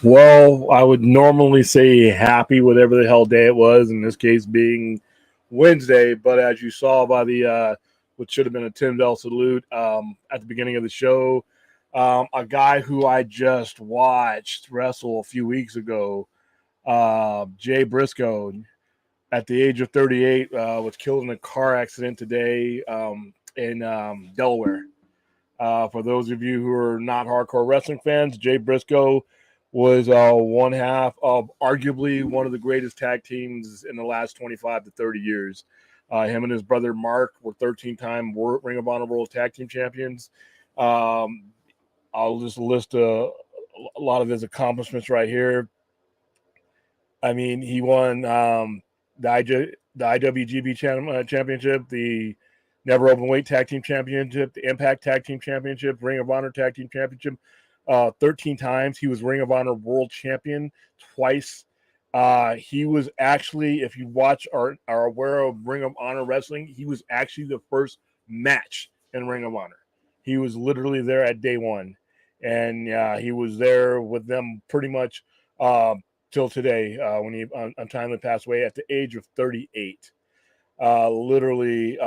Well, I would normally say happy whatever the hell day it was, in this case being Wednesday. But as you saw by the what should have been a Tim Dell salute at the beginning of the show, a guy who I just watched wrestle a few weeks ago, Jay Briscoe, at the age of 38, was killed in a car accident today in Delaware. For those of you who are not hardcore wrestling fans, Jay Briscoe was one half of arguably one of the greatest tag teams in the last 25 to 30 years. Him and his brother Mark were 13-time Ring of Honor World Tag Team Champions. Um, I'll just list a lot of his accomplishments right here. I mean, he won the IWGB Championship, the Never Openweight Tag Team Championship, the Impact Tag Team Championship, Ring of Honor Tag Team Championship, 13 times. He was Ring of Honor World Champion twice. He was actually, if you watch or are aware of Ring of Honor wrestling, he was actually the first match in Ring of Honor. He was literally there at day one, and he was there with them pretty much till today when he untimely passed away at the age of 38. Literally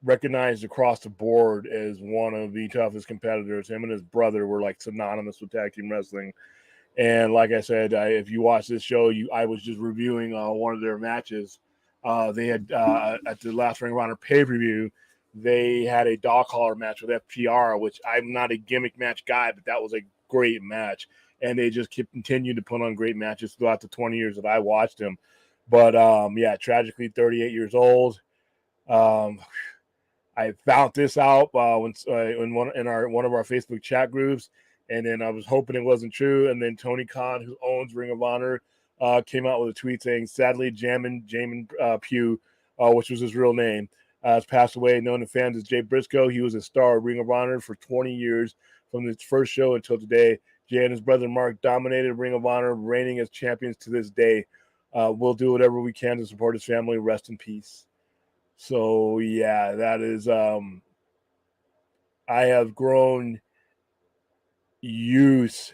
recognized across the board as one of the toughest competitors. Him and his brother were like synonymous with tag team wrestling. And like I said, if you watch this show, I was just reviewing one of their matches. They had at the last Ring of Honor pay-per-view, they had a dog collar match with FPR, which I'm not a gimmick match guy, but that was a great match. And they just continued to put on great matches throughout the 20 years that I watched them. But yeah, tragically 38 years old. I found this out in one of our Facebook chat groups, and then I was hoping it wasn't true. And then Tony Khan, who owns Ring of Honor, came out with a tweet saying, "Sadly, Jamin Pugh, which was his real name, has passed away. Known to fans as Jay Briscoe, he was a star of Ring of Honor for 20 years, from its first show until today. Jay and his brother Mark dominated Ring of Honor, reigning as champions to this day. We'll do whatever we can to support his family. Rest in peace." So yeah, that is I have grown used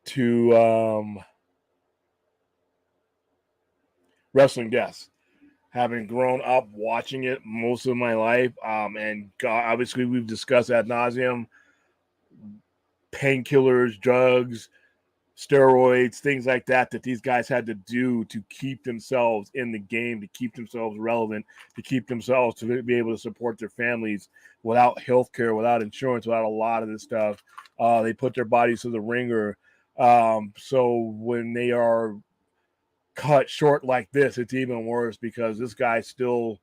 to wrestling deaths, having grown up watching it most of my life. And God, obviously we've discussed ad nauseum painkillers, drugs, steroids, things like that these guys had to do to keep themselves in the game, to keep themselves relevant, to keep themselves to be able to support their families without health care, without insurance, without a lot of this stuff. They put their bodies to the ringer. So when they are cut short like this, it's even worse because this guy's still,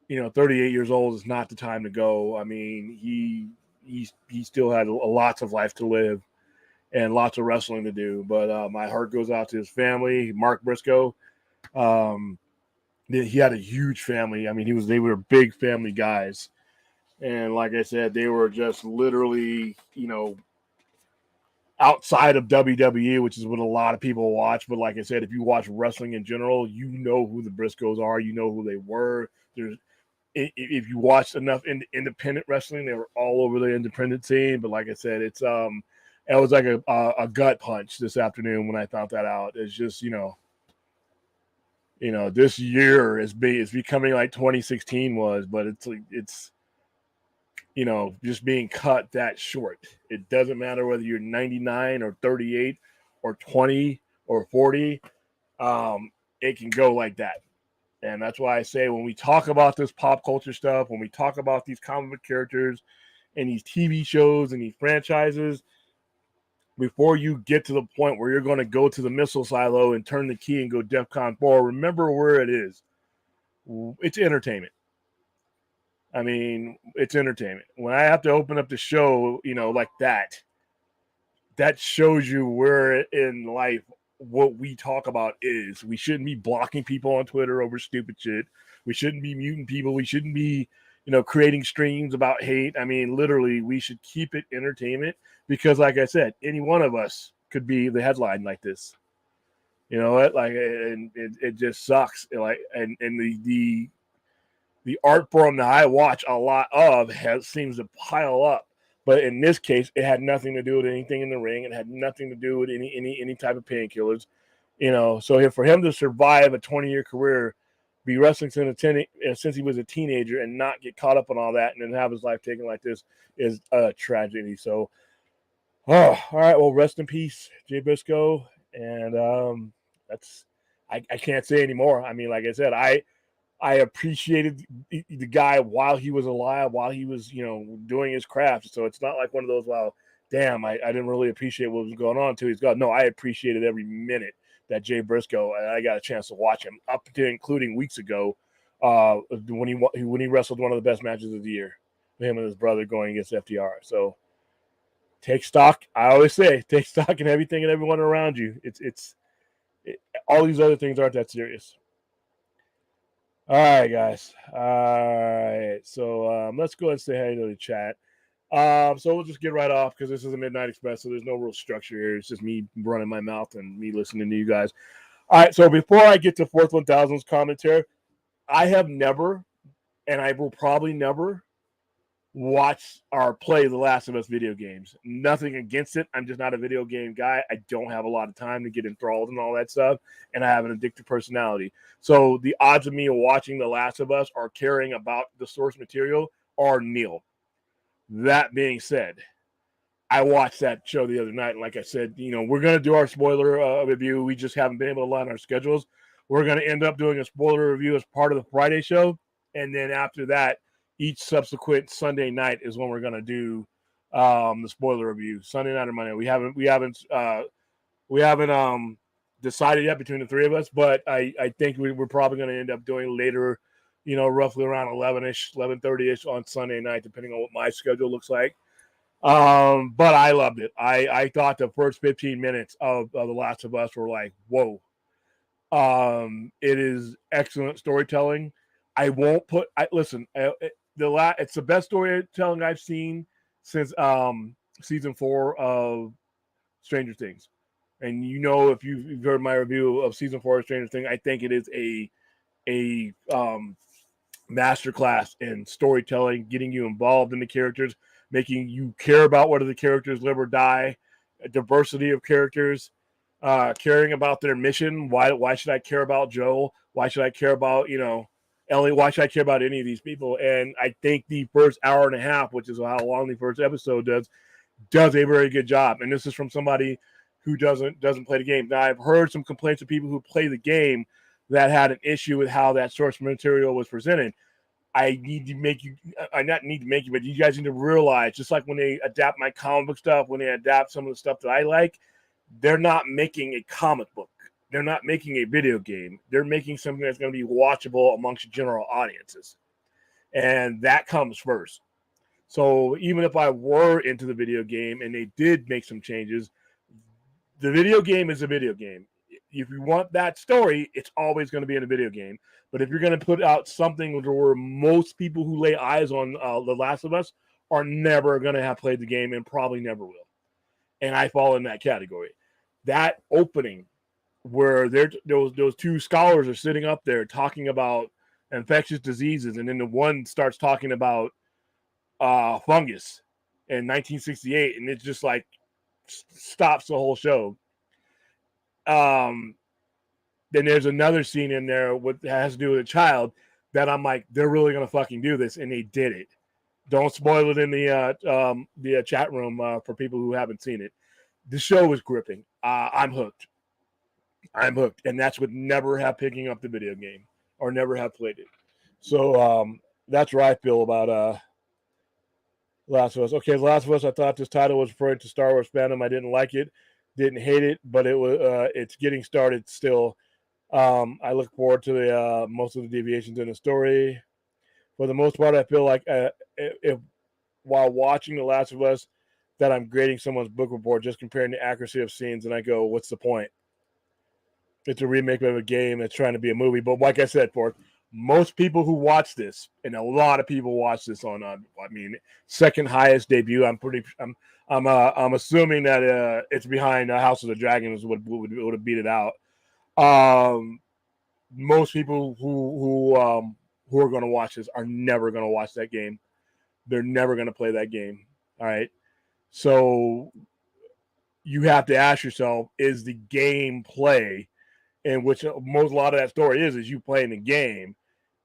38 years old is not the time to go. I mean, he still had lots of life to live and lots of wrestling to do. But my heart goes out to his family, Mark Briscoe. He had a huge family. I mean, they were big family guys. And like I said, they were just literally, outside of WWE, which is what a lot of people watch. But like I said, if you watch wrestling in general, you know who the Briscoes are. You know who they were. If you watched enough independent wrestling, they were all over the independent scene. But like I said, it was like a gut punch this afternoon when I found that out. It's just, this year is becoming like 2016 was, but it's just being cut that short. It doesn't matter whether you're 99 or 38 or 20 or 40. It can go like that. And that's why I say when we talk about this pop culture stuff, when we talk about these comic book characters and these TV shows and these franchises, before you get to the point where you're going to go to the missile silo and turn the key and go DEFCON 4, remember where it is. It's entertainment. I mean, it's entertainment. When I have to open up the show, like that shows you where in life what we talk about is. We shouldn't be blocking people on Twitter over stupid shit. We shouldn't be muting people. We shouldn't be, creating streams about hate. I mean, literally, we should keep it entertainment because, like I said, any one of us could be the headline like this. You know what? Like, and it just sucks. Like, and the art form that I watch a lot of seems to pile up But in this case, it had nothing to do with anything in the ring. It had nothing to do with any type of painkillers. So for him to survive a 20-year career, be wrestling since he was a teenager and not get caught up on all that and then have his life taken like this is a tragedy. So, all right. Well, rest in peace, Jay Briscoe. And I can't say anymore. I mean, like I said, I appreciated the guy while he was alive, while he was, doing his craft. So it's not like one of those, wow, damn, I didn't really appreciate what was going on until he's gone. No, I appreciated every minute that Jay Briscoe, and I got a chance to watch him up to including weeks ago when he wrestled one of the best matches of the year, him and his brother going against FTR. So take stock. I always say, take stock in everything and everyone around you. All these other things aren't that serious. All right, guys. All right. So let's go ahead and say hi to the chat. So we'll just get right off because this is a Midnight Express, so there's no real structure here. It's just me running my mouth and me listening to you guys. All right. So before I get to Fourth 1000's commentary, I have never, and I will probably never, watch or play the Last of Us video games. Nothing against it. I'm just not a video game guy. I don't have a lot of time to get enthralled and all that stuff, and I have an addictive personality. So the odds of me watching The Last of Us or caring about the source material are nil. That being said, I watched that show the other night, and like I said, we're going to do our spoiler review. We just haven't been able to line our schedules. We're going to end up doing a spoiler review as part of the Friday show, and then after that, each subsequent Sunday night is when we're going to do the spoiler review. Sunday night or Monday. We haven't decided yet between the three of us, but I think we're probably going to end up doing later, roughly around 11-ish, 11:30-ish on Sunday night, depending on what my schedule looks like. But I loved it. I thought the first 15 minutes of The Last of Us were like, whoa. It is excellent storytelling. I won't put. It's the best storytelling I've seen since season 4 of Stranger Things. And if you've heard my review of season 4 of Stranger Things, I think it is a masterclass in storytelling, getting you involved in the characters, making you care about whether the characters live or die, a diversity of characters, caring about their mission. Why should I care about Joel? Why should I care about Ellie? Why should I care about any of these people? And I think the first hour and a half, which is how long the first episode does a very good job. And this is from somebody who doesn't play the game. Now, I've heard some complaints of people who play the game that had an issue with how that source material was presented. I need to make you, I not need to make you, but you guys need to realize, just like when they adapt my comic book stuff, when they adapt some of the stuff that I like, they're not making a comic book. They're not making a video game. They're making something that's going to be watchable amongst general audiences. And that comes first. So even if I were into the video game and they did make some changes, the video game is a video game. If you want that story, it's always going to be in a video game. But if you're going to put out something where most people who lay eyes on The Last of Us are never going to have played the game and probably never will. And I fall in that category. That opening where those two scholars are sitting up there talking about infectious diseases, and then the one starts talking about fungus in 1968, and it's just like stops the whole show. Then there's another scene in there that has to do with a child that I'm like, they're really gonna fucking do this, and they did it. Don't spoil it in the chat room for people who haven't seen it. The show is gripping. I'm hooked. And that's with never have picking up the video game or never have played it. So that's where I feel about Last of Us. Okay, Last of Us. I thought this title was referring to Star Wars fandom. I didn't like it, didn't hate it, but it's getting started still. I look forward to the most of the deviations in the story. For the most part, I feel like if while watching The Last of Us, that I'm grading someone's book report just comparing the accuracy of scenes, and I go, what's the point? It's a remake of a game that's trying to be a movie. But like I said, for most people who watch this, and a lot of people watch this on, second highest debut. I'm assuming that it's behind House of the Dragons would have beat it out. Most people who are going to watch this are never going to watch that game. They're never going to play that game. All right. So you have to ask yourself, is the gameplay in which a lot of that story is you playing the game,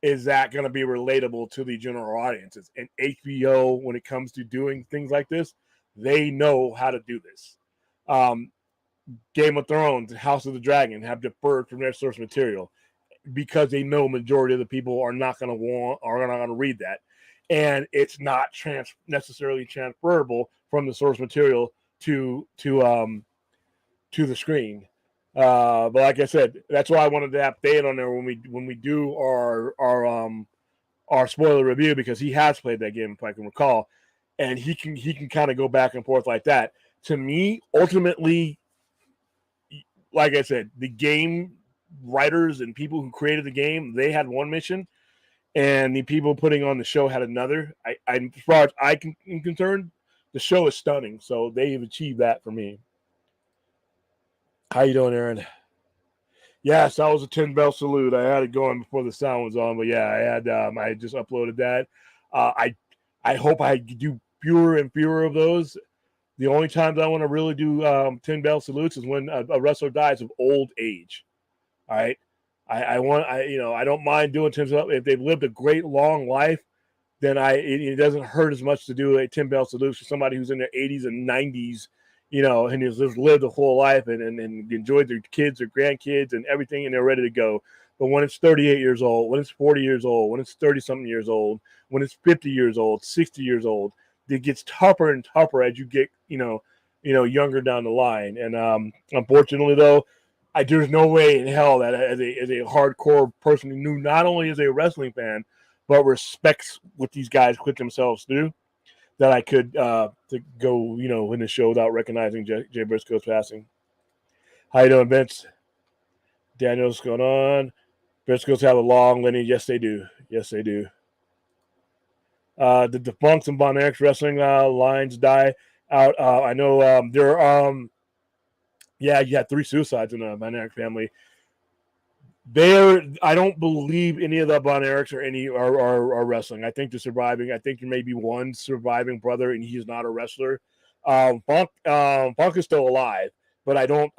is that going to be relatable to the general audiences? And HBO, when it comes to doing things like this, they know how to do this. Game of Thrones, House of the Dragon have deferred from their source material because they know majority of the people are not going to read that, and it's not necessarily transferable from the source material to the screen. But like I said, that's why I wanted to have Fade on there when we do our spoiler review, because he has played that game, if I can recall, and he can kind of go back and forth like that. To me, ultimately, like I said, the game writers and people who created the game, they had one mission, and the people putting on the show had another. As far as I'm concerned, the show is stunning, so they've achieved that for me. How you doing, Aaron? Yes, that was a 10-bell salute. I had it going before the sound was on, but yeah, I just uploaded that. I hope I do fewer and fewer of those. The only times I want to really do 10-bell salutes is when a wrestler dies of old age. All right, I don't mind doing 10 if they've lived a great long life. Then it doesn't hurt as much to do a 10-bell salute for somebody who's in their 80s and 90s, and has lived a full life and enjoyed their kids, their grandkids, and everything, and they're ready to go. But when it's 38 years old, when it's 40 years old, when it's 30-something years old, when it's 50 years old, 60 years old, it gets tougher and tougher as you get, younger down the line. And unfortunately, though, there's no way in hell that as a hardcore person who knew not only as a wrestling fan, but respects what these guys put themselves through, that I could to go, in the show without recognizing Jay Briscoe's passing. How you doing, Vince? Daniel's going on. Briscoes have a long lineage. Yes, they do. Yes, they do. The Funks and Von Erich's wrestling lines die out. I know there are, you had 3 suicides in the Von Erich family. I don't believe any of the Von Erichs are wrestling. I think they're surviving. I think there may be one surviving brother, and he's not a wrestler. Funk is still alive, but I don't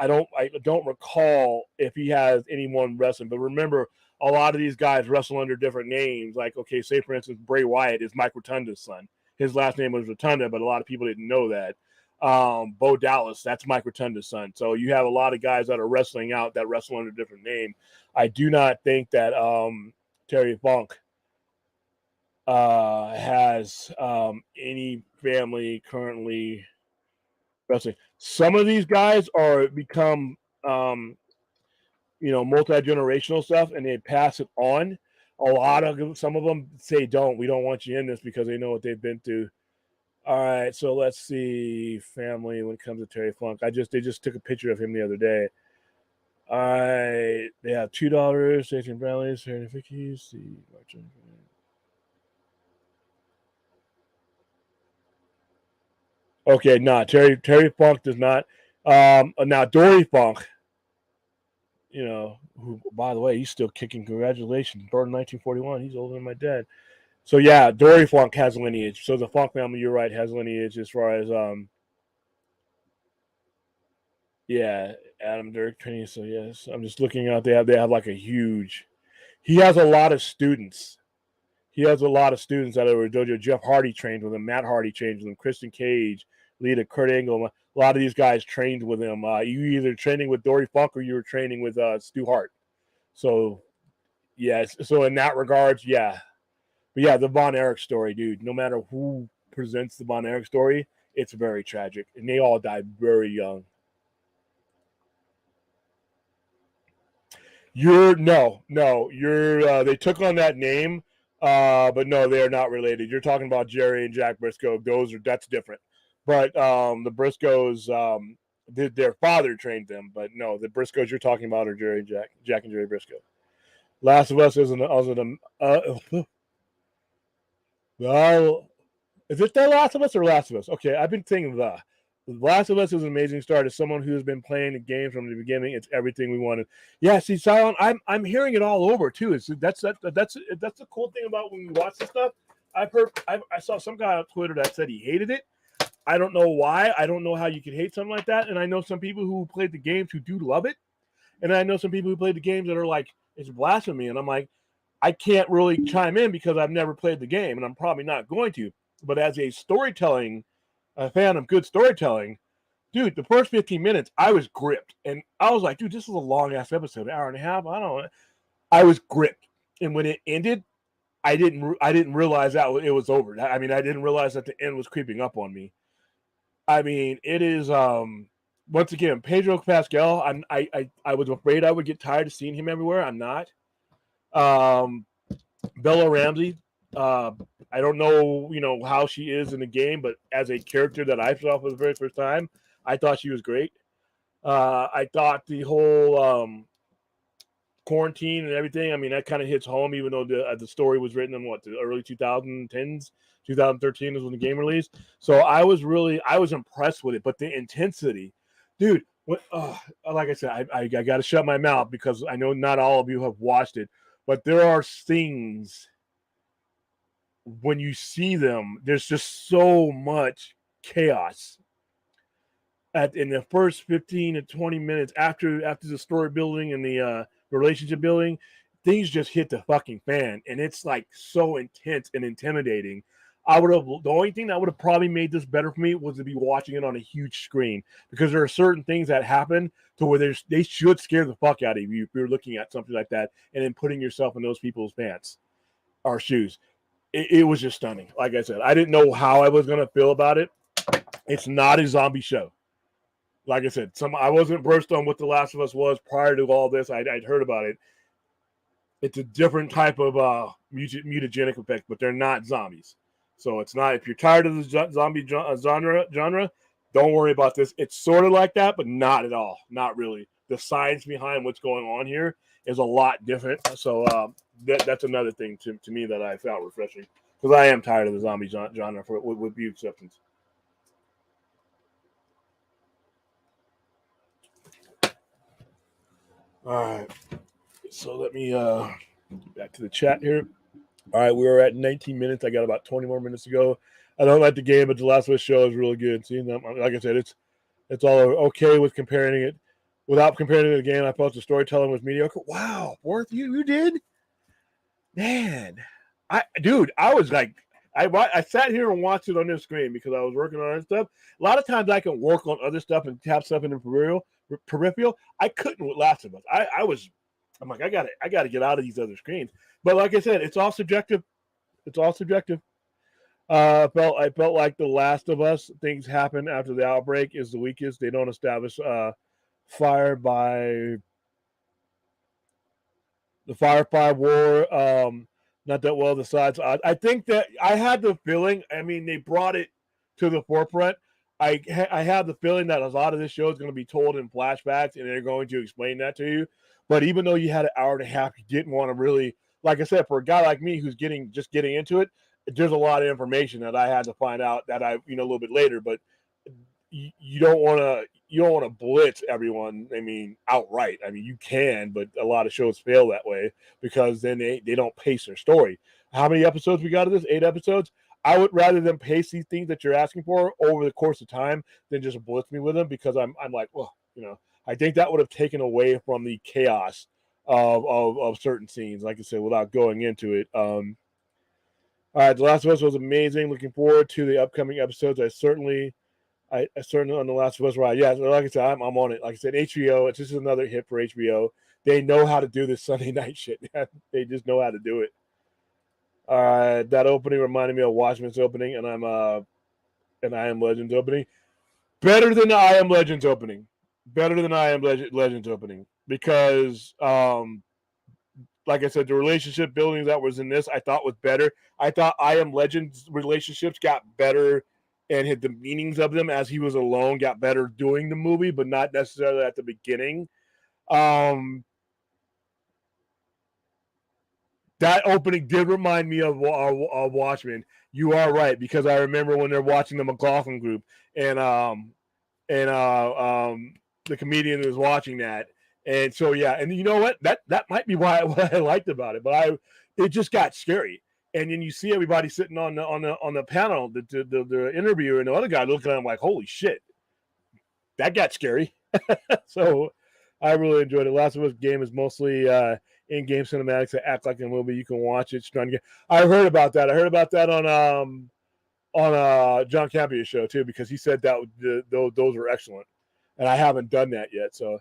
recall if he has anyone wrestling. But remember, a lot of these guys wrestle under different names. Like, okay, say for instance, Bray Wyatt is Mike Rotunda's son. His last name was Rotunda, but a lot of people didn't know that. Bo Dallas, that's Mike Rotunda's son. So you have a lot of guys that are wrestling out that wrestle under a different name. I do not think that Terry Funk has any family currently wrestling. Some of these guys are become multi-generational stuff, and they pass it on. Some of them say we don't want you in this, because they know what they've been through. All right, so let's see family when it comes to Terry Funk. They just took a picture of him the other day. All right, they have $2. Station Bradley's, Harry Vicky's, Okay, Terry Funk does not. Now Dory Funk, who, by the way, he's still kicking. Congratulations, born in 1941. He's older than my dad. So yeah, Dory Funk has lineage. So the Funk family, you're right, has lineage as far as Adam Dirk Penny. So yes, I'm just looking out. They have like a huge. He has a lot of students. He has a lot of students that are dojo. Jeff Hardy trained with him. Matt Hardy trained with him. Kristen Cage, Lita, Kurt Angle. A lot of these guys trained with him. You either training with Dory Funk or you were training with Stu Hart. So yes. So in that regards, yeah. But yeah, the Von Erich story, dude. No matter who presents the Von Erich story, it's very tragic, and they all died very young. They took on that name, but no, they are not related. You're talking about Jerry and Jack Briscoe. That's different. But the Briscoes, their father trained them, but no, the Briscoes you're talking about are Jack and Jerry Briscoe. Last of Us is is it The Last of Us or Last of Us? Okay, I've been thinking The Last of Us is an amazing start. As someone who has been playing the game from the beginning, it's everything we wanted. Yeah, see, Silent, I'm hearing it all over too. That's the cool thing about when we watch this stuff. I saw some guy on Twitter that said he hated it. I don't know why. I don't know how you could hate something like that. And I know some people who played the games who do love it. And I know some people who played the games that are like, it's blasphemy. And I'm like, I can't really chime in because I've never played the game and I'm probably not going to. But as a fan of good storytelling, dude, the first 15 minutes, I was gripped. And I was like, dude, this is a long ass episode, an hour and a half. I don't know. I was gripped. And when it ended, I didn't realize that it was over. I mean, I didn't realize that the end was creeping up on me. I mean, it is once again, Pedro Pascal. I was afraid I would get tired of seeing him everywhere. I'm not. Bella Ramsey. I don't know, how she is in the game, but as a character that I saw for the very first time, I thought she was great. I thought the whole quarantine and everything, I mean, that kind of hits home, even though the story was written in the early 2010s, 2013 is when the game released. So I was impressed with it, but the intensity, dude. Like I said, I got to shut my mouth because I know not all of you have watched it, but there are things when you see them, there's just so much chaos in the first 15 to 20 minutes after the story building and the relationship building. Things just hit the fucking fan, and it's like so intense and intimidating. The only thing that would have probably made this better for me was to be watching it on a huge screen, because there are certain things that happen to where they should scare the fuck out of you if you're looking at something like that and then putting yourself in those people's pants or shoes. It was just stunning. Like I said, I didn't know how I was going to feel about it. It's not a zombie show. Like I said, I wasn't versed on what The Last of Us was prior to all this. I'd heard about it. It's a different type of mutagenic effect, but they're not zombies. So it's not, if you're tired of the zombie genre, don't worry about this. It's sort of like that, but not at all. Not really. The science behind what's going on here is a lot different. So that's another thing to me that I found refreshing, because I am tired of the zombie genre with few exceptions. All right. So let me get back to the chat here. All right, we were at 19 minutes. I got about 20 more minutes to go. I don't like the game, but The Last of Us show is really good. See, like I said, it's all okay with comparing it. Without comparing it to the game, I felt the storytelling was mediocre. Wow, Worth, you did? Man, I was like, I sat here and watched it on this screen because I was working on other stuff. A lot of times I can work on other stuff and tap stuff in the peripheral. I couldn't with Last of Us. I'm like, I gotta get out of these other screens. But like I said, it's all subjective. It's all subjective. I felt like The Last of Us, things happen after the outbreak, is the weakest. They don't establish fire by the Firefly War. Not that well decides. I think that I had the feeling. I mean, they brought it to the forefront. I had the feeling that a lot of this show is going to be told in flashbacks, and they're going to explain that to you. But even though you had an hour and a half, you didn't want to really, like I said, for a guy like me who's just getting into it, there's a lot of information that I had to find out that a little bit later. But you don't want to blitz everyone. I mean, outright. I mean, you can, but a lot of shows fail that way because then they don't pace their story. How many episodes we got of this? 8 episodes. I would rather them pace these things that you're asking for over the course of time than just blitz me with them, because I'm like, well, I think that would have taken away from the chaos of certain scenes, like I said, without going into it. All right, The Last of Us was amazing. Looking forward to the upcoming episodes. I certainly on The Last of Us ride. Yeah, like I said, I'm on it. Like I said, HBO, it's just another hit for HBO. They know how to do this Sunday night shit. They just know how to do it. All right, that opening reminded me of Watchmen's opening, and I Am Legends opening. Better than the I Am Legends opening. Legends opening, because like I said, the relationship building that was in this I thought was better. I thought I Am Legends relationships got better and had the meanings of them as he was alone got better doing the movie, but not necessarily at the beginning. That opening did remind me of Watchmen. You are right, because I remember when they're watching the McLaughlin group, and the comedian was watching that, and so yeah, and you know what? That might be what I liked about it, but it just got scary. And then you see everybody sitting on the panel, the interviewer and the other guy looking at him like, holy shit, that got scary. So I really enjoyed it. Last of Us game is mostly in-game cinematics that act like a movie. You can watch it. I heard about that. I heard about that on John Campion's show too, because he said that those were excellent, and I haven't done that yet. So,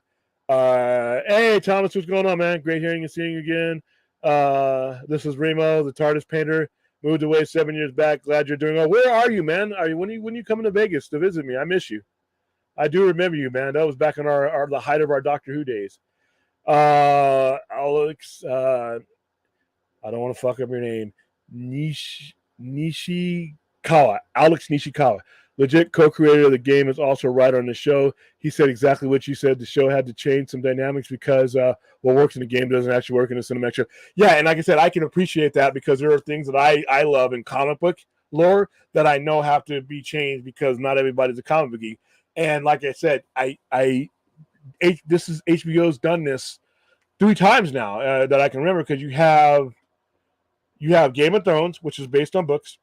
hey Thomas, what's going on, man? Great hearing and seeing you again. This is Remo, the TARDIS painter. Moved away 7 years back. Glad you're doing well. Where are you, man? When you coming to Vegas to visit me? I miss you. I do remember you, man. That was back in the height of our Doctor Who days. Alex, I don't want to fuck up your name. Nishikawa. Alex Nishikawa. Legit co-creator of the game, is also a writer on the show. He said exactly what you said. The show had to change some dynamics because what works in the game doesn't actually work in the cinematic show. Yeah, and like I said, I can appreciate that because there are things that I love in comic book lore that I know have to be changed because not everybody's a comic book geek. And like I said, this is HBO's done this 3 times now that I can remember, because you have Game of Thrones, which is based on books.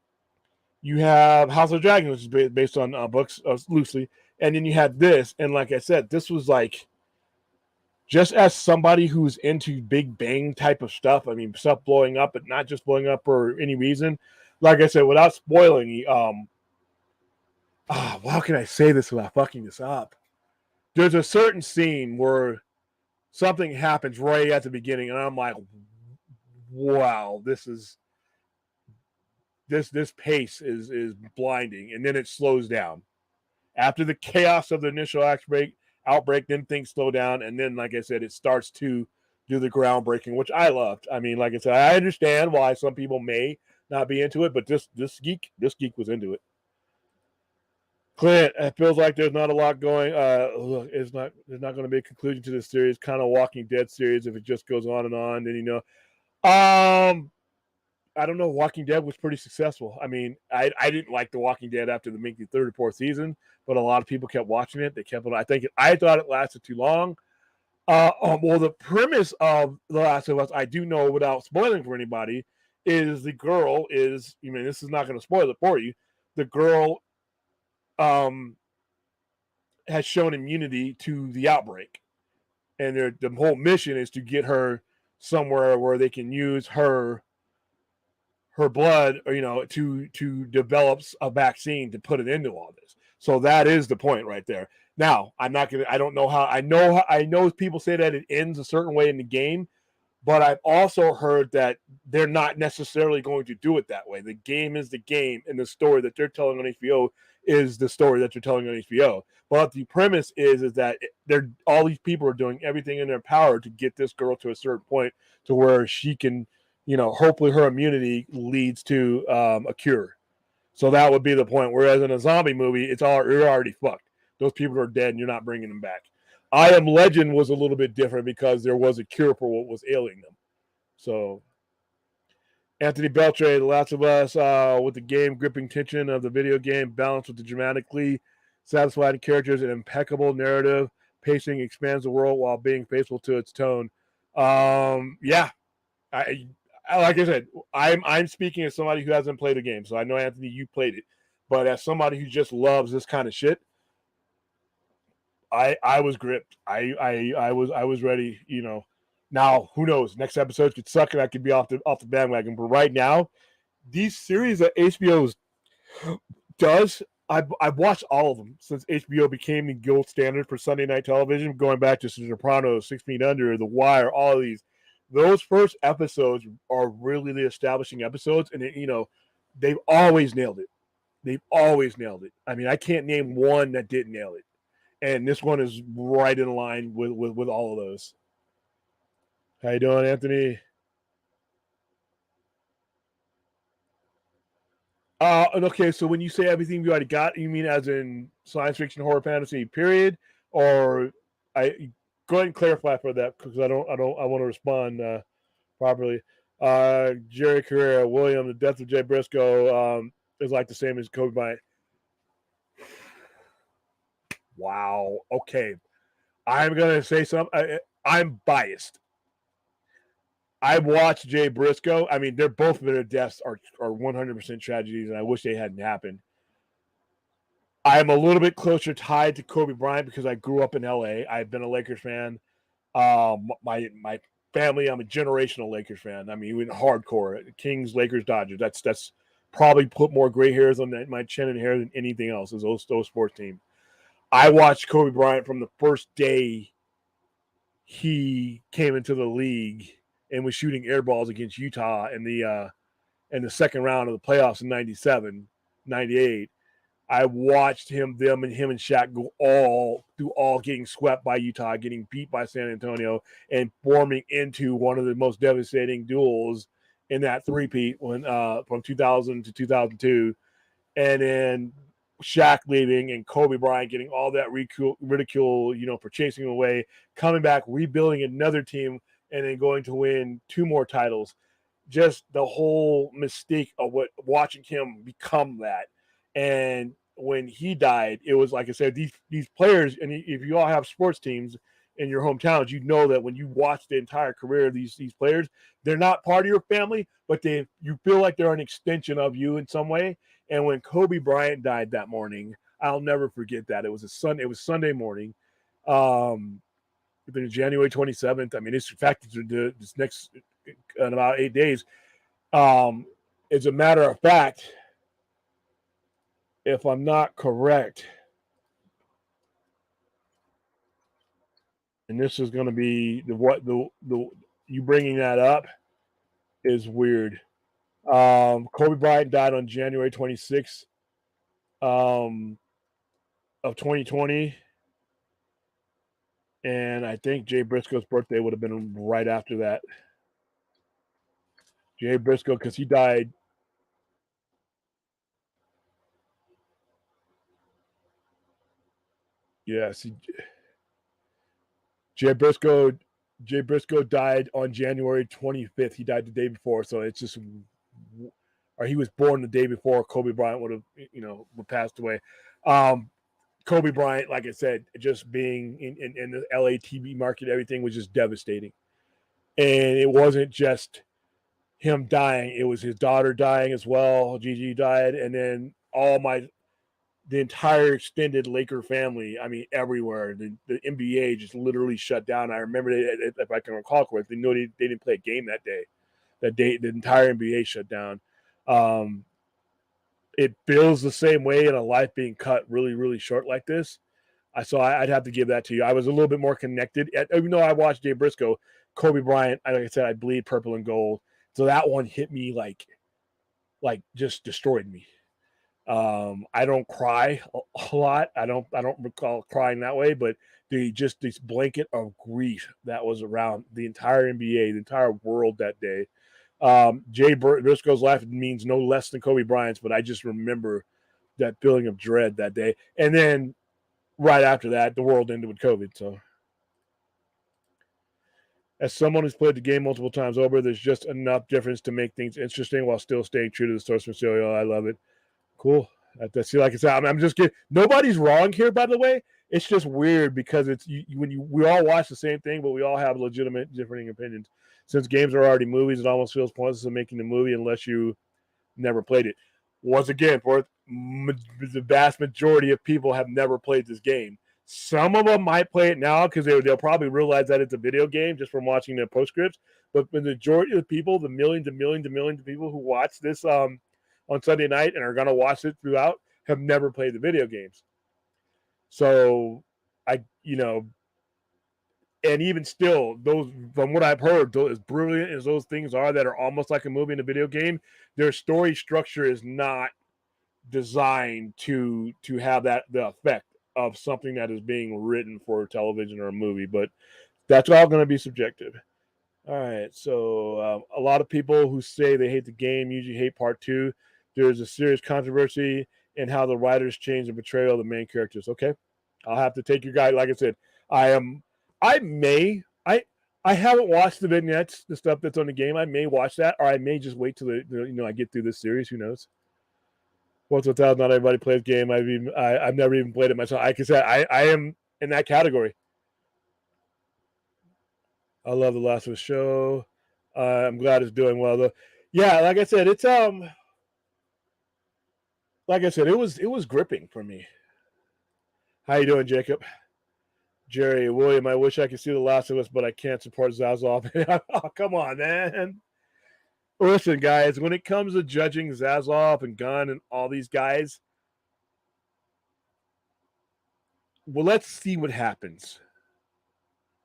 You have House of Dragons, which is based on books loosely, and then you had this. And like I said, this was like, just as somebody who's into Big Bang type of stuff. I mean, stuff blowing up, but not just blowing up for any reason. Like I said, without spoiling, how can I say this without fucking this up? There's a certain scene where something happens right at the beginning, and I'm like, wow, this pace is blinding, and then it slows down. After the chaos of the initial outbreak, then things slow down, and then, like I said, it starts to do the groundbreaking, which I loved. I mean, like I said, I understand why some people may not be into it, but this geek was into it. Clint, it feels like there's not a lot going. Look, there's not going to be a conclusion to this series. Kind of Walking Dead series. If it just goes on and on, then I don't know. Walking Dead was pretty successful. I mean, I didn't like The Walking Dead after the third or fourth season, but a lot of people kept watching it. They kept it. I thought it lasted too long. Well, the premise of The Last of Us, I do know without spoiling for anybody, is the girl is. I mean, this is not going to spoil it for you. The girl has shown immunity to the outbreak, and the whole mission is to get her somewhere where they can use her blood, to develop a vaccine to put it into all this. So that is the point right there. Now, I don't know how. I know people say that it ends a certain way in the game, but I've also heard that they're not necessarily going to do it that way. The game is the game, and the story that they're telling on HBO is the story that they're telling on HBO. But the premise is that all these people are doing everything in their power to get this girl to a certain point to where she can, hopefully her immunity leads to a cure. So that would be the point. Whereas in a zombie movie, you're already fucked. Those people are dead, and you're not bringing them back. I Am Legend was a little bit different because there was a cure for what was ailing them. So, Anthony Beltre, The Last of Us, with the game gripping tension of the video game, balanced with the dramatically satisfying characters and impeccable narrative pacing, expands the world while being faithful to its tone. Yeah, I like I said, I'm speaking as somebody who hasn't played the game, so I know Anthony, you played it, but as somebody who just loves this kind of shit, I was gripped. I was ready. Now who knows? Next episode could suck, and I could be off the bandwagon. But right now, these series that HBO does, I've watched all of them since HBO became the gold standard for Sunday night television. Going back to Sopranos, 6 Feet Under, The Wire, all of these. Those first episodes are really the establishing episodes, and they've always nailed it. They've always nailed it. I mean, I can't name one that didn't nail it. And this one is right in line with all of those. How you doing, Anthony? Okay, so when you say everything you already got, you mean as in science fiction, horror, fantasy, period, or I go ahead and clarify for that because I want to respond properly. Jerry Carrera, William, the death of Jay Briscoe is like the same as Kobe Bryant. Wow. Okay. I'm going to say something. I'm biased. I watched Jay Briscoe. I mean, they're both of their deaths are 100% tragedies, and I wish they hadn't happened. I'm a little bit closer tied to Kobe Bryant because I grew up in LA. I've been a Lakers fan. My family, I'm a generational Lakers fan. I mean, even hardcore Kings, Lakers, Dodgers. That's probably put more gray hairs on my chin and hair than anything else. Is those sports teams. I watched Kobe Bryant from the first day he came into the league and was shooting air balls against Utah in the second round of the playoffs in 97, 98. I watched him and Shaq go all getting swept by Utah, getting beat by San Antonio, and forming into one of the most devastating duels in that three-peat when from 2000 to 2002. And then Shaq leaving and Kobe Bryant getting all that ridicule, for chasing him away, coming back, rebuilding another team, and then going to win 2 more titles. Just the whole mystique of watching him become that. And when he died, it was like I said, these players, and if you all have sports teams in your hometowns, you know that when you watch the entire career of these players, they're not part of your family, but you feel like they're an extension of you in some way. And when Kobe Bryant died that morning, I'll never forget that. It was Sunday morning. January 27th. I mean, it's in fact this next in about 8 days. As a matter of fact, if I'm not correct, and this is going to be the you bringing that up is weird. Kobe Bryant died on January 26th of 2020, and I think Jay Briscoe's birthday would have been right after that. Jay Briscoe, because he died. Yes, Jay Briscoe. Jay Briscoe died on January 25th. He died the day before, so it's just, or he was born the day before Kobe Bryant would have, would passed away. Kobe Bryant, like I said, just being in the LA TV market, everything was just devastating. And it wasn't just him dying; it was his daughter dying as well. Gigi died, and then the entire extended Laker family. I mean, everywhere. The NBA just literally shut down. I remember if I can recall correctly, they didn't play a game that day. That day, the entire NBA shut down. Um, it feels the same way in a life being cut really, really short like this. I'd have to give that to you. I was a little bit more connected, even though I watched Jay Briscoe, Kobe Bryant. Like I said, I bleed purple and gold. So that one hit me like just destroyed me. I don't cry a lot. I don't recall crying that way, but this blanket of grief that was around the entire NBA, the entire world that day. Jay Briscoe's life means no less than Kobe Bryant's, but I just remember that feeling of dread that day. And then right after that, the world ended with COVID. So, as someone who's played the game multiple times over, there's just enough difference to make things interesting while still staying true to the source material. I love it. Cool. See, like I said, I'm just kidding. Nobody's wrong here, by the way. It's just weird because we all watch the same thing, but we all have legitimate differing opinions. Since games are already movies, it almost feels pointless in making the movie unless you never played it. Once again, the vast majority of people have never played this game. Some of them might play it now because they'll probably realize that it's a video game just from watching the postscripts. But the majority of the people, the millions and millions and millions of people who watch this on Sunday night and are going to watch it throughout, have never played the video games. So and even still, those, from what I've heard, as brilliant as those things are that are almost like a movie in a video game, their story structure is not designed to have the effect of something that is being written for television or a movie. But that's all going to be subjective. All right, so a lot of people who say they hate the game usually hate part 2. There's a serious controversy in how the writers change the portrayal of the main characters. Okay, I'll have to take your guide. Like I said, I haven't watched the vignettes, the stuff that's on the game. I may watch that, or I may just wait till I get through this series. Who knows? Once without, not everybody plays game. I've never even played it myself. Like I said, I am in that category. I love the Last of Us show. I'm glad it's doing well though. Yeah, like I said, it was gripping for me. How you doing, Jacob? Jerry, William, I wish I could see The Last of Us, but I can't support Zaslav. Oh, come on, man. Listen, guys, when it comes to judging Zaslav and Gunn and all these guys, well, let's see what happens.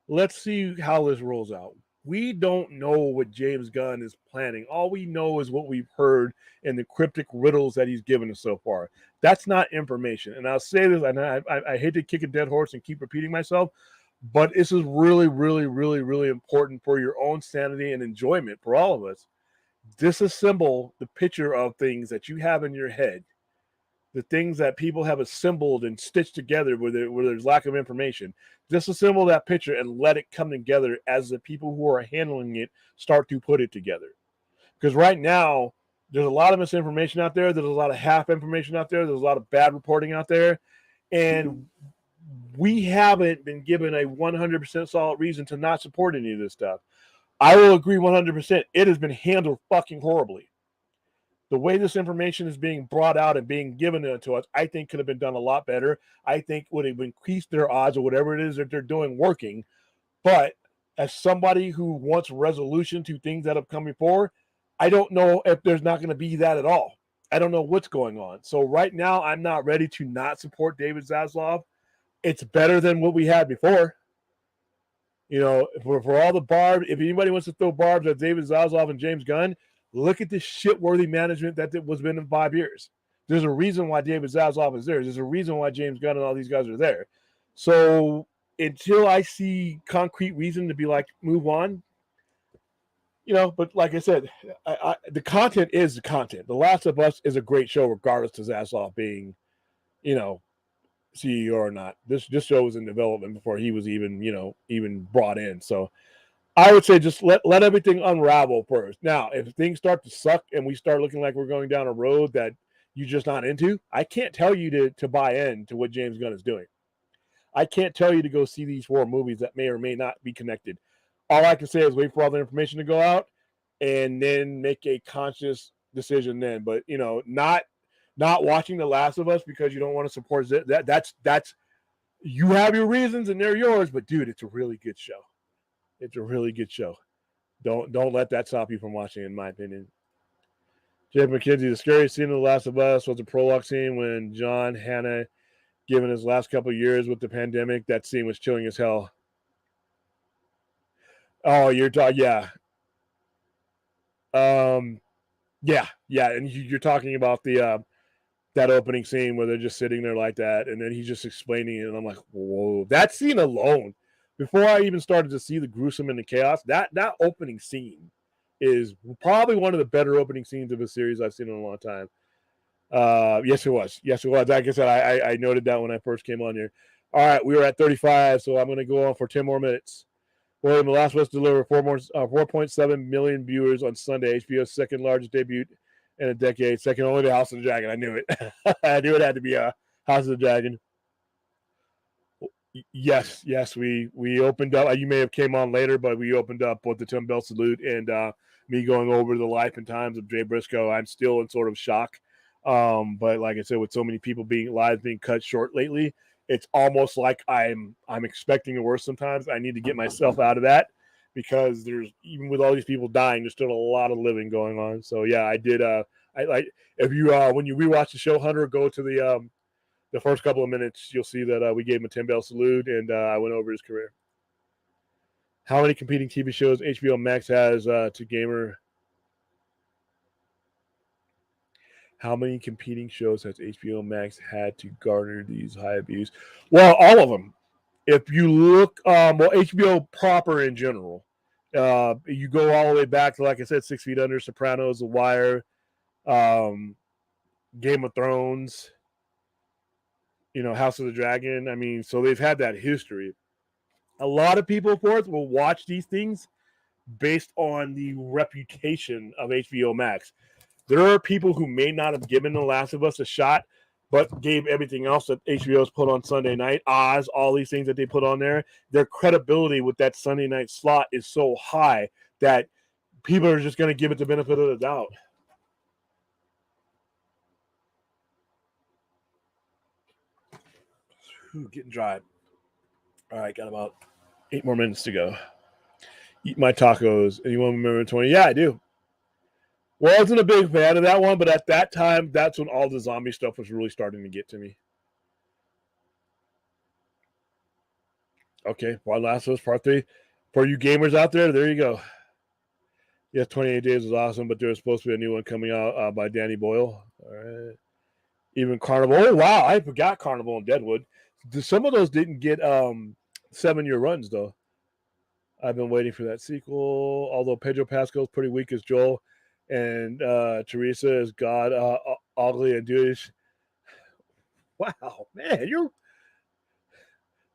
Let's see how this rolls out. We don't know what James Gunn is planning. All we know is what we've heard in the cryptic riddles that he's given us so far. That's not information. And I'll say this, and I hate to kick a dead horse and keep repeating myself, but this is really, really, really, really important for your own sanity and enjoyment for all of us. Disassemble the picture of things that you have in your head, the things that people have assembled and stitched together where there's lack of information. Disassemble that picture and let it come together as the people who are handling it start to put it together. Because right now, there's a lot of misinformation out there. There's a lot of half information out there. There's a lot of bad reporting out there. And we haven't been given a 100% solid reason to not support any of this stuff. I will agree 100%. It has been handled fucking horribly. The way this information is being brought out and being given to us, I think could have been done a lot better. I think would have increased their odds or whatever it is that they're doing working. But as somebody who wants resolution to things that have come before, I don't know if there's not going to be that at all. I don't know what's going on. So right now, I'm not ready to not support David Zaslav. It's better than what we had before. You know, for all the barbs, if anybody wants to throw barbs at David Zaslav and James Gunn, look at the shit-worthy management that was been in 5 years. There's a reason why David Zaslav is there. There's a reason why James Gunn and all these guys are there. So until I see concrete reason to be like, move on, you know, but like I said, the content is the content. The Last of Us is a great show, regardless of Zaslav being, you know, CEO or not. This show was in development before he was even brought in. So I would say just let everything unravel first. Now, if things start to suck and we start looking like we're going down a road that you're just not into, I can't tell you to buy in to what James Gunn is doing. I can't tell you to go see these 4 movies that may or may not be connected. All I can say is wait for all the information to go out and then make a conscious decision then. But, you know, not watching The Last of Us because you don't want to support that's you have your reasons and they're yours, but dude, it's a really good show. It's a really good show. Don't let that stop you from watching, in my opinion. Jeff McKenzie, the scariest scene of The Last of Us was the prologue scene when John Hannah, given his last couple of years with the pandemic, that scene was chilling as hell. Oh, you're talking, yeah. Yeah, and you're talking about the that opening scene where they're just sitting there like that, and then he's just explaining it, and I'm like, whoa, that scene alone, before I even started to see the gruesome and the chaos, that opening scene is probably one of the better opening scenes of a series I've seen in a long time. Yes, it was. Like I said, I noted that when I first came on here. All right, we were at 35, so I'm going to go on for 10 more minutes. William, The Last of Us delivered 4.7 million viewers on Sunday, HBO's second largest debut in a decade, second only to House of the Dragon. I knew it. I knew it had to be House of the Dragon. Yes, we opened up. You may have came on later, but we opened up with the 10 Bell salute and me going over the life and times of Jay Briscoe. I'm still in sort of shock. But like I said, with so many people lives being cut short lately, it's almost like I'm expecting the worst sometimes. I need to get myself out of that because there's, even with all these people dying, there's still a lot of living going on. So yeah, I did. If you when you rewatch the show, Hunter, go to the first couple of minutes, you'll see that we gave him a 10 bell salute, and I went over his career. How many competing TV shows HBO Max has to gamer? How many competing shows has HBO Max had to garner these high views? Well, all of them. If you look, HBO proper in general, you go all the way back to, like I said, 6 Feet Under, Sopranos, The Wire, Game of Thrones, House of the Dragon. I mean, so they've had that history. A lot of people, of course, will watch these things based on the reputation of HBO Max. There are people who may not have given The Last of Us a shot, but gave everything else that HBO's put on Sunday night, Oz, all these things that they put on there. Their credibility with that Sunday night slot is so high that people are just going to give it the benefit of the doubt. Getting dry. All right, got about 8 more minutes to go. Eat my tacos. Anyone remember 20? Yeah, I do. Wasn't a big fan of that one, but at that time, that's when all the zombie stuff was really starting to get to me. Okay, Wild Last of Us Part 3. For you gamers out there you go. Yes, 28 Days was awesome, but there was supposed to be a new one coming out by Danny Boyle. All right. Even Carnival. Oh, wow, I forgot Carnival and Deadwood. Some of those didn't get 7-year runs, though. I've been waiting for that sequel, although Pedro Pascal's pretty weak as Joel, and Teresa is God, ugly and douche. Wow, man, you're...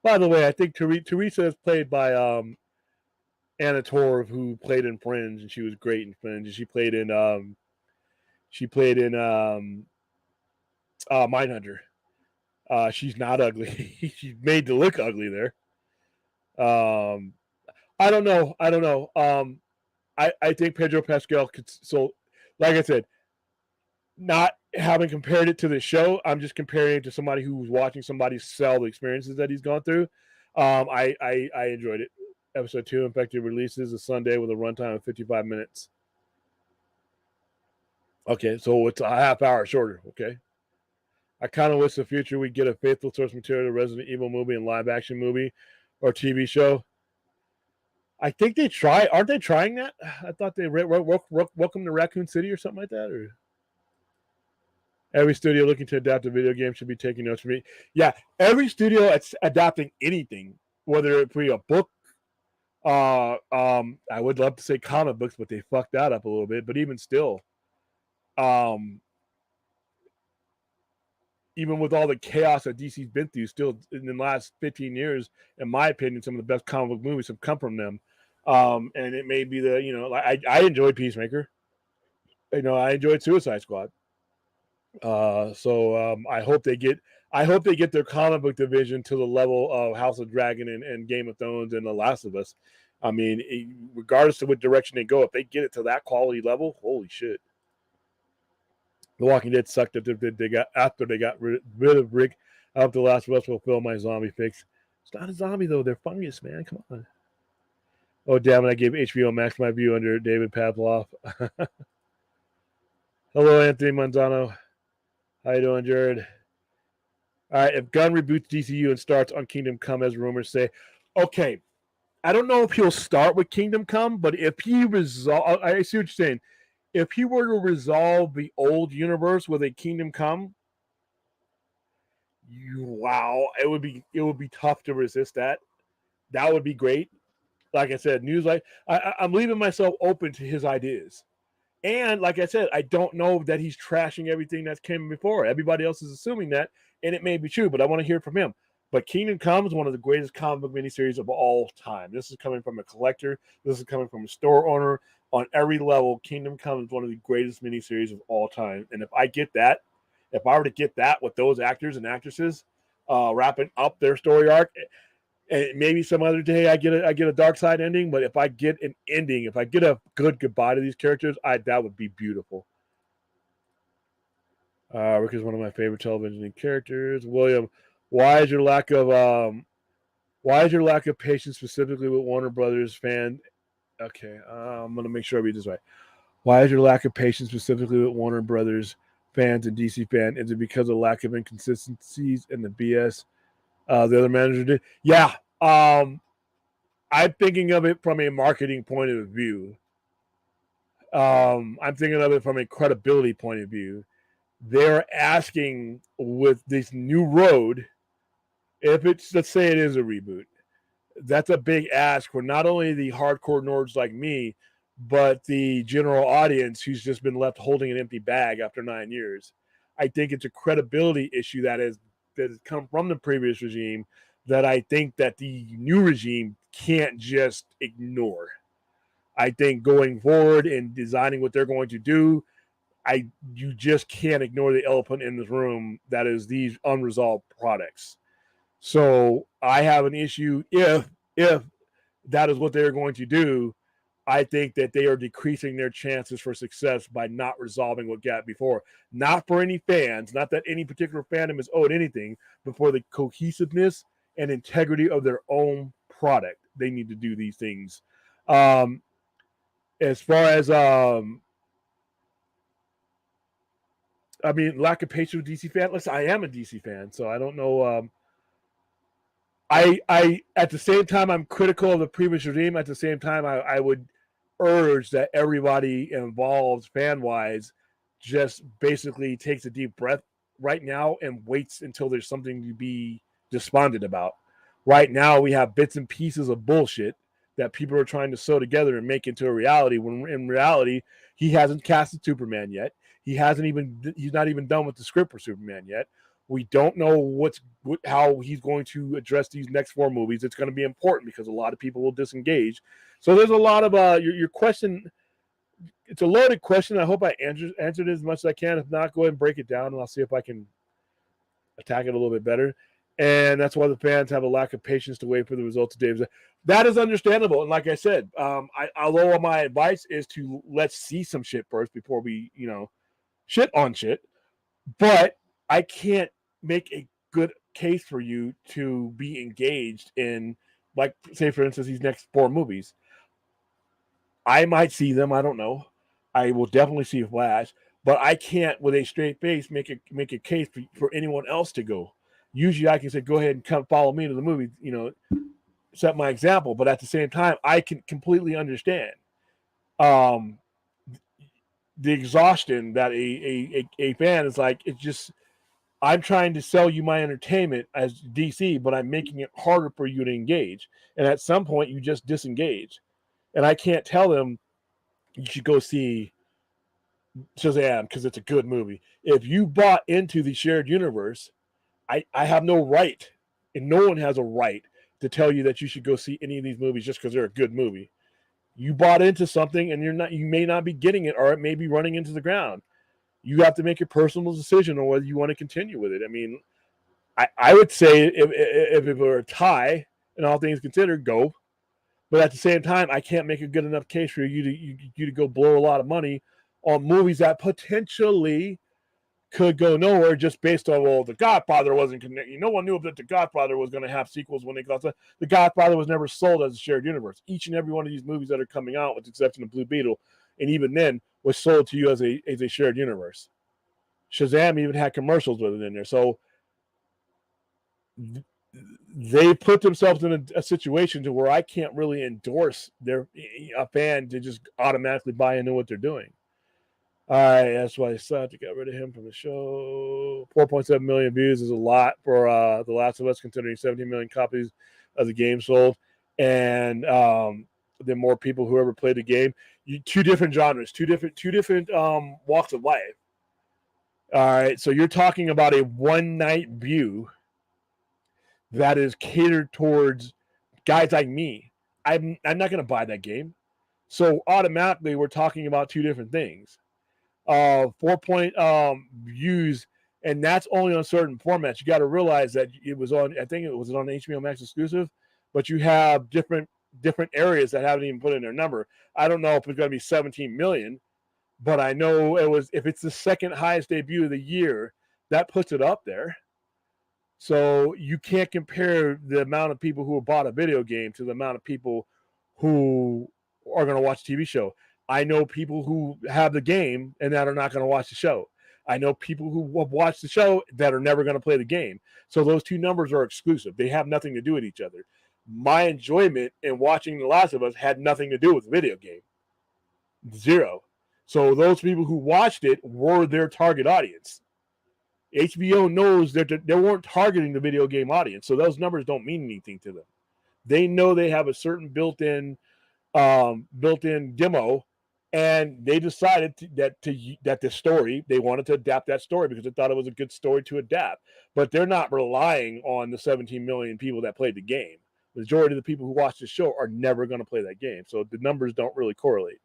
By the way, I think Teresa is played by Anna Torv, who played in Fringe, and she was great in Fringe. And she played in Mindhunter. She's not ugly. She's made to look ugly there. I don't know. I think Pedro Pascal could. So, like I said, not having compared it to the show, I'm just comparing it to somebody who was watching somebody sell the experiences that he's gone through. I enjoyed it. Episode 2, in fact, it releases a Sunday with a runtime of 55 minutes. Okay, so it's a half hour shorter. Okay. I kind of wish in the future we'd get a faithful source material Resident Evil movie and live action movie or TV show. I think they try. Aren't they trying that? I thought they Welcome to Raccoon City or something like that. Or every studio looking to adapt a video game should be taking notes from me. Yeah, every studio that's adapting anything, whether it be a book. I would love to say comic books, but they fucked that up a little bit. But even still, even with all the chaos that DC's been through, still in the last 15 years, in my opinion, some of the best comic book movies have come from them. And it may be I enjoyed Peacemaker. I enjoyed Suicide Squad. So I hope they get their comic book division to the level of House of Dragon and Game of Thrones and The Last of Us. I mean, regardless of what direction they go, if they get it to that quality level, holy shit. The Walking Dead sucked after they got rid of Rick. I hope The Last of Us will fill my zombie fix. It's not a zombie though; they're fungus, man. Come on. Oh damn it! I gave HBO Max my view under David Pavlov. Hello, Anthony Manzano. How you doing, Jared? All right. If Gunn reboots DCU and starts on Kingdom Come, as rumors say, okay. I don't know if he'll start with Kingdom Come, but if he resolve, I see what you're saying. If he were to resolve the old universe with a Kingdom Come, it would be tough to resist that. That would be great. Like I said, I'm leaving myself open to his ideas. And like I said, I don't know that he's trashing everything that's came before. Everybody else is assuming that, and it may be true, but I want to hear from him. But Kingdom Come is one of the greatest comic book miniseries of all time. This is coming from a collector. This is coming from a store owner. On every level, Kingdom Come is one of the greatest miniseries of all time. And if I were to get that with those actors and actresses wrapping up their story arc, and maybe some other day I get a dark side ending, but if I get an ending, if I get a good goodbye to these characters, that would be beautiful. Rick is one of my favorite television characters. William, why is your lack of patience specifically with Warner Brothers fan? Okay, I'm gonna make sure I read this right. Why is your lack of patience specifically with Warner Brothers fans and DC fan? Is it because of lack of inconsistencies and the BS the other manager did? Yeah. I'm thinking of it from a marketing point of view. I'm thinking of it from a credibility point of view. They're asking with this new road, if it's, let's say it is a reboot, that's a big ask for not only the hardcore nerds like me, but the general audience who's just been left holding an empty bag after 9 years. I think it's a credibility issue that has come from the previous regime that I think that the new regime can't just ignore. I think going forward and designing what they're going to do, you just can't ignore the elephant in this room that is these unresolved products. So I have an issue if that is what they're going to do. I think that they are decreasing their chances for success by not resolving what gap before. Not for any fans, not that any particular fandom is owed anything, but for the cohesiveness and integrity of their own product. They need to do these things. As far as lack of patience with DC fan. Listen, I am a DC fan, so I don't know. I at the same time I'm critical of the previous regime. At the same time, I would urge that everybody involved, fan wise, just basically takes a deep breath right now and waits until there's something to be despondent about. Right now, we have bits and pieces of bullshit that people are trying to sew together and make into a reality. When in reality, he hasn't casted Superman yet. He's not even done with the script for Superman yet. We don't know how he's going to address these next 4 movies. It's going to be important because a lot of people will disengage. So there's a lot of your question. It's a loaded question. I hope I answered it as much as I can. If not, go ahead and break it down, and I'll see if I can attack it a little bit better. And that's why the fans have a lack of patience to wait for the results of Dave's. That is understandable. And like I said, although my advice is to let's see some shit first before we, shit on shit. But I can't make a good case for you to be engaged in, like, say, for instance, these next 4 movies. I might see them. I don't know. I will definitely see Flash, but I can't, with a straight face, make a case for anyone else to go. Usually, I can say, "Go ahead and come follow me to the movie." Set my example. But at the same time, I can completely understand the exhaustion that a fan is like. It's just, I'm trying to sell you my entertainment as DC, but I'm making it harder for you to engage. And at some point, you just disengage. And I can't tell them you should go see Shazam because it's a good movie. If you bought into the shared universe, I have no right, and no one has a right to tell you that you should go see any of these movies just because they're a good movie. You bought into something, and you may not be getting it, or it may be running into the ground. You have to make a personal decision on whether you want to continue with it. I mean, I would say if it were a tie, and all things considered, go. But at the same time, I can't make a good enough case for you to go blow a lot of money on movies that potentially could go nowhere just based on, well, The Godfather wasn't connected. No one knew that The Godfather was going to have sequels when they got to. The Godfather was never sold as a shared universe. Each and every one of these movies that are coming out, with the exception of Blue Beetle, and even then, was sold to you as a shared universe. Shazam even had commercials with it in there. So they put themselves in a situation to where I can't really endorse a fan to just automatically buy into what they're doing. All right, that's why I decided to get rid of him from the show. 4.7 million views is a lot for The Last of Us, considering 17 million copies of the game sold. And then more people who ever played the game. Two different genres, two different walks of life. All right, so you're talking about a one-night view that is catered towards guys like me. I'm not going to buy that game. So automatically, we're talking about two different things. 4-point views, and that's only on certain formats. You got to realize that it was on. I think it was on HBO Max exclusive, but you have different areas that haven't even put in their number. I don't know if it's going to be 17 million, but I know it was. If it's the second highest debut of the year, that puts it up there. So you can't compare the amount of people who have bought a video game to the amount of people who are going to watch a TV show. I know people who have the game and that are not going to watch the show. I know people who have watched the show that are never going to play the game. So those two numbers are exclusive. They have nothing to do with each other. My enjoyment in watching The Last of Us had nothing to do with the video game. Zero. So those people who watched it were their target audience. HBO knows that they weren't targeting the video game audience, so those numbers don't mean anything to them. They know they have a certain built-in demo, and they decided that the story, they wanted to adapt that story because they thought it was a good story to adapt. But they're not relying on the 17 million people that played the game. The majority of the people who watch the show are never going to play that game, so the numbers don't really correlate.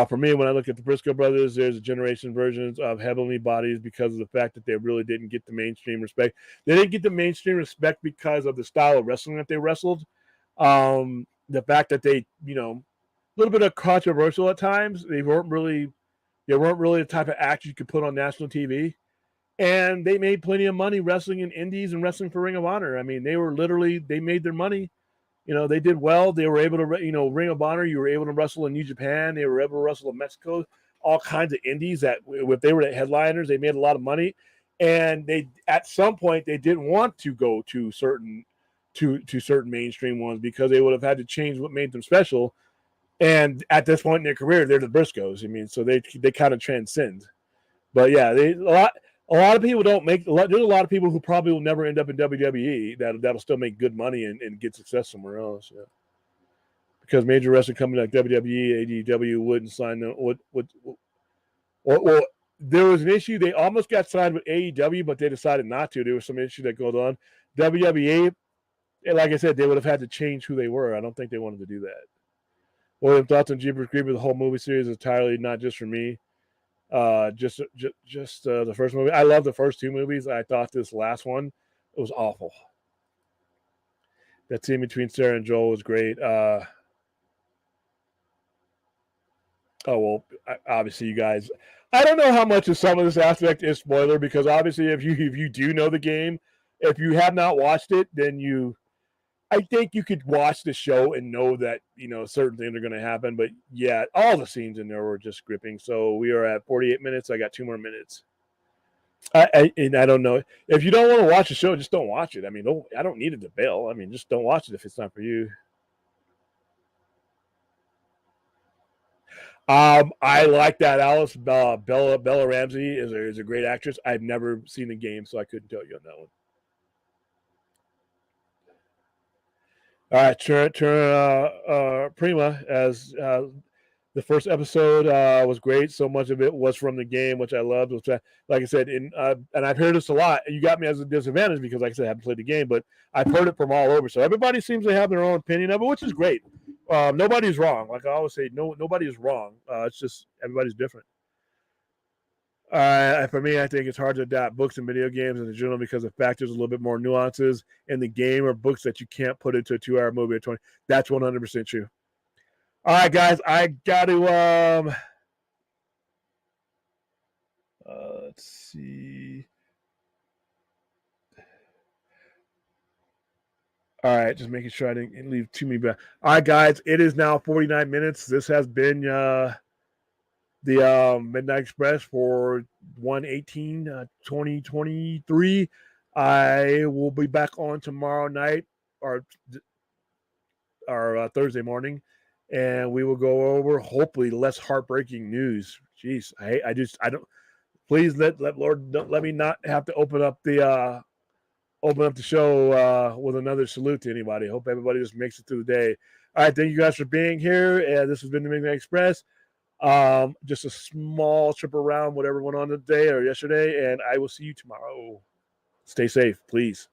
For me, when I look at the Briscoe brothers, there's a generation versions of Heavenly Bodies because of the fact that they really didn't get the mainstream respect. They didn't get the mainstream respect because of the style of wrestling that they wrestled. The fact that they, little bit of controversial at times. They weren't really the type of actors you could put on national TV. And they made plenty of money wrestling in indies and wrestling for Ring of Honor. I mean, they made their money. They did well. They were able to, Ring of Honor, you were able to wrestle in New Japan. They were able to wrestle in Mexico, all kinds of indies that if they were the headliners, they made a lot of money. And they, at some point, they didn't want to go to certain mainstream ones because they would have had to change what made them special. And at this point in their career, they're the Briscoes. I mean, so they kind of transcend. But yeah, a lot of people don't make. There's a lot of people who probably will never end up in WWE that'll still make good money and get success somewhere else. Yeah, because major wrestling companies like WWE, AEW wouldn't sign them. Well, there was an issue. They almost got signed with AEW, but they decided not to. There was some issue that goes on. WWE, like I said, they would have had to change who they were. I don't think they wanted to do that. William, thoughts on Jay Briscoe? The whole movie series is entirely not just for me. Just the first movie. I love the first two movies. I thought this last one, it was awful. That scene between Sarah and Joel was great. Obviously, you guys. I don't know how much of some of this aspect is spoiler because obviously, if you do know the game, if you have not watched it, then I think you could watch the show and know that certain things are going to happen. But yeah, all the scenes in there were just gripping. So we are at 48 minutes. I got 2 more minutes. I don't know if you don't want to watch the show, just don't watch it. I mean, I don't need it to bail. I mean, just don't watch it if it's not for you. I like that Alice Bella Ramsey is a great actress. I've never seen the game, so I couldn't tell you on that one. All right, turn Prima as the first episode was great. So much of it was from the game, which I loved. Which like I said, and I've heard this a lot. You got me as a disadvantage because, like I said, I haven't played the game, but I've heard it from all over. So everybody seems to have their own opinion of it, which is great. Nobody's wrong. Like I always say, nobody is wrong. It's just everybody's different. For me, I think it's hard to adapt books and video games in general because the fact there's a little bit more nuances in the game or books that you can't put into a 2-hour movie or 20. That's 100% true. All right, guys, I got to let's see. All right, just making sure I didn't leave too many back. All right, guys, it is now 49 minutes. This has been the Midnight Express for 1/18/2023. I will be back on tomorrow night or Thursday morning, and we will go over hopefully less heartbreaking news. Jeez, I don't. Please let Lord don't let me not have to open up the show with another salute to anybody. Hope everybody just makes it through the day. All right, thank you guys for being here. And this has been the Midnight Express. Just a small trip around whatever went on today or yesterday, and I will see you tomorrow. Stay safe, please.